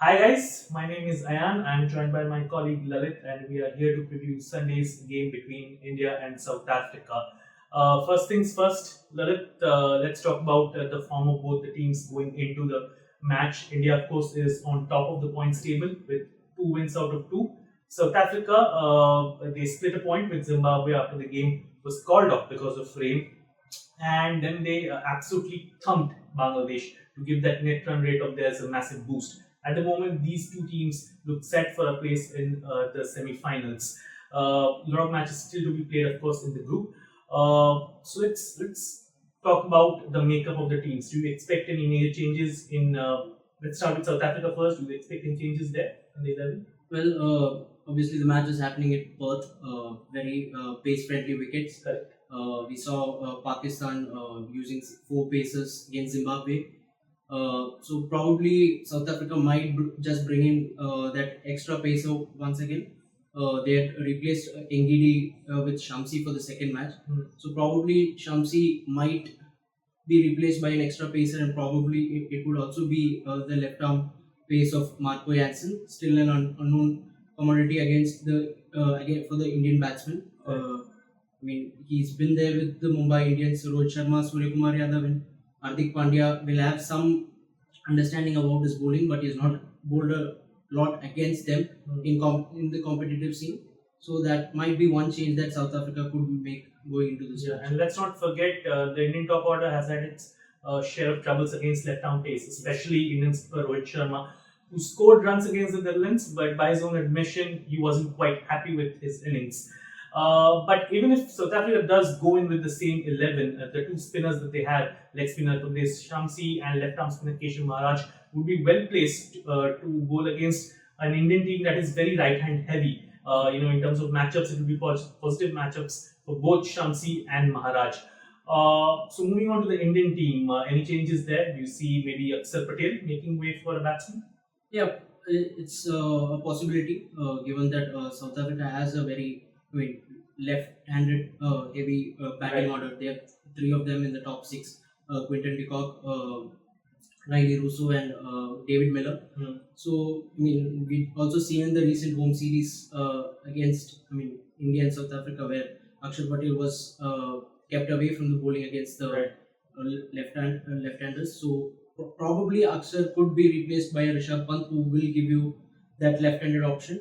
Hi guys, my name is Ayan. I'm joined by my colleague Lalith, and we are here to preview Sunday's game between India and South Africa. First things first, Lalith, let's talk about the form of both the teams going into the match. India, of course, is on top of the points table with 2 wins out of 2. South Africa, they split a point with Zimbabwe after the game was called off because of rain, and then they absolutely thumped Bangladesh to give that net run rate of theirs a massive boost. At the moment, these two teams look set for a place in the semi-finals. A lot of matches still to be played, of course, in the group. So let's talk about the makeup of the teams. Do you expect any major changes in? Let's start with South Africa first. Do you expect any changes there in the 11? Obviously the match is happening at Perth. Very pace-friendly wickets. Correct. We saw Pakistan using four paces against Zimbabwe. So probably South Africa might just bring in that extra pacer once again. They had replaced Ngidi with Shamsi for the second match. So probably Shamsi might be replaced by an extra pacer, and probably it would also be the left arm pace of Marco Jansen, still an unknown commodity against the again for the Indian batsman. He's been there with the Mumbai Indians. Rohit Sharma, Suryakumar Yadav, and Hardik Pandya will have some understanding about his bowling, but he's not bowled a lot against them in the competitive scene. So that might be one change that South Africa could make going into this match. And let's not forget the Indian top order has had its share of troubles against left-arm pace, especially Indian skipper Rohit Sharma, who scored runs against the Netherlands, but by his own admission, he wasn't quite happy with his innings. But even if South Africa does go in with the same 11, the two spinners that they have, leg spinner Kalidas Shamsi and left arm spinner Keshav Maharaj, would be well placed to bowl against an Indian team that is very right hand heavy. In terms of matchups, it will be positive matchups for both Shamsi and Maharaj. So moving on to the Indian team, any changes there? Do you see maybe Axar Patel making way for a batsman? Yeah, it's a possibility given that South Africa has a very left-handed heavy batting order. They have three of them in the top six: Quinton de Kock, Riley Russo, and David Miller. So we also seen in the recent home series against India and South Africa, where Akshar Patel was kept away from the bowling against the left-handers. So probably Axar could be replaced by a Rishabh Pant, who will give you that left-handed option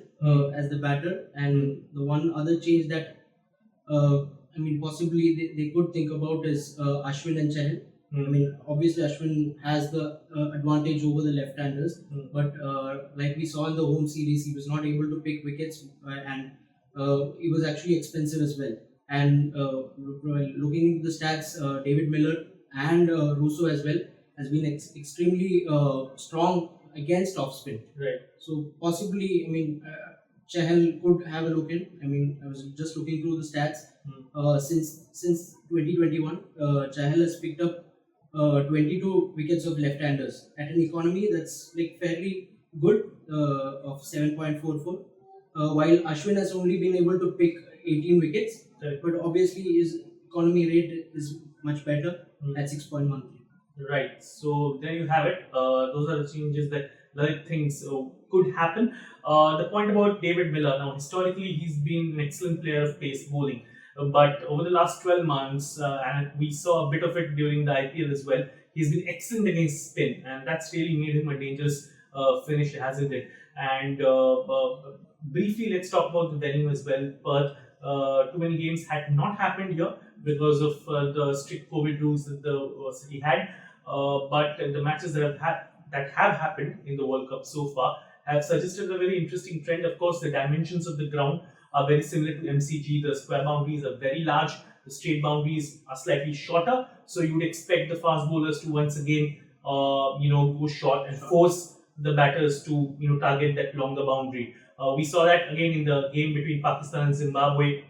as the batter. And the one other change that possibly they could think about is Ashwin and Chahal. Obviously Ashwin has the advantage over the left-handers, but like we saw in the home series, he was not able to pick wickets, and he was actually expensive as well. And looking into the stats, David Miller and Russo as well has been extremely strong against off spin. Right. So possibly, Chahal could have a look in. I was just looking through the stats. Since 2021, Chahal has picked up 22 wickets of left-handers at an economy that's fairly good of 7.44. While Ashwin has only been able to pick 18 wickets, but obviously his economy rate is much better at 6.13. Right. So there you have it. Those are the changes that Lalith thinks could happen. The point about David Miller. Now, historically, he's been an excellent player of pace bowling. But over the last 12 months, and we saw a bit of it during the IPL as well, he's been excellent against spin. And that's really made him a dangerous finisher, hasn't it? And briefly, let's talk about the venue as well. Perth, too many games had not happened here because of the strict COVID rules that the city had. But the matches that have happened in the World Cup so far have suggested a very interesting trend. Of course, the dimensions of the ground are very similar to MCG. The square boundaries are very large. The straight boundaries are slightly shorter. So you would expect the fast bowlers to once again, go short and force the batters to, target that longer boundary. We saw that again in the game between Pakistan and Zimbabwe.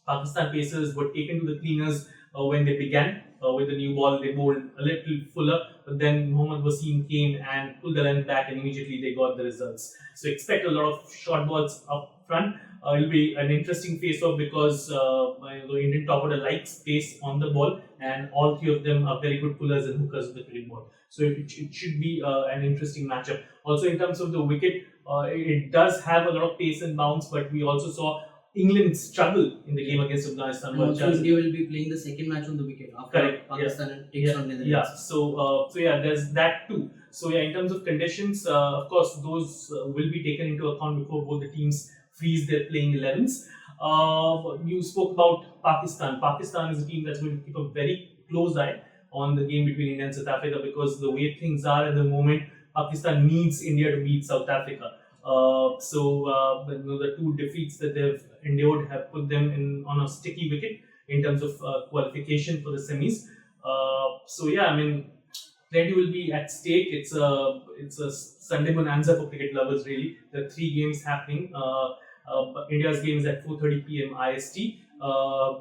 Pakistan pacers were taken to the cleaners when they began with the new ball. They bowled a little fuller, but then Mohammad Wasim came and pulled the length back, and immediately they got the results. So expect a lot of short balls up front. It'll be an interesting face-off because the Indian top order likes pace on the ball, and all three of them are very good pullers and hookers of the cricket ball. So it should be an interesting matchup. Also, in terms of the wicket, it does have a lot of pace and bounce, but we also saw England struggle in the game against Afghanistan. And also India will be playing the second match on the wicket after Correct, Pakistan takes on Netherlands. Yeah, so yeah, there's that too. So yeah, in terms of conditions, of course, those will be taken into account before both the teams freeze their playing 11s. You spoke about Pakistan. Pakistan is a team that's going to keep a very close eye on the game between India and South Africa, because the way things are at the moment, Pakistan needs India to beat South Africa. The two defeats that they've endured have put them on a sticky wicket in terms of qualification for the semis. Plenty will be at stake. It's a Sunday bonanza for cricket lovers. Really, there are 3 games happening. India's game is at 4:30 p.m. IST.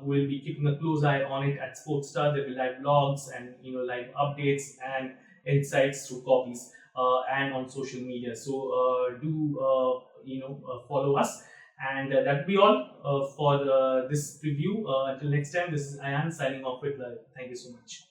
We'll be keeping a close eye on it at Sportstar. There will be live blogs and live updates and insights through copies and on social media. So follow us. And that will be all for this preview. Until next time, this is Ayan signing off with Lalith. Thank you so much.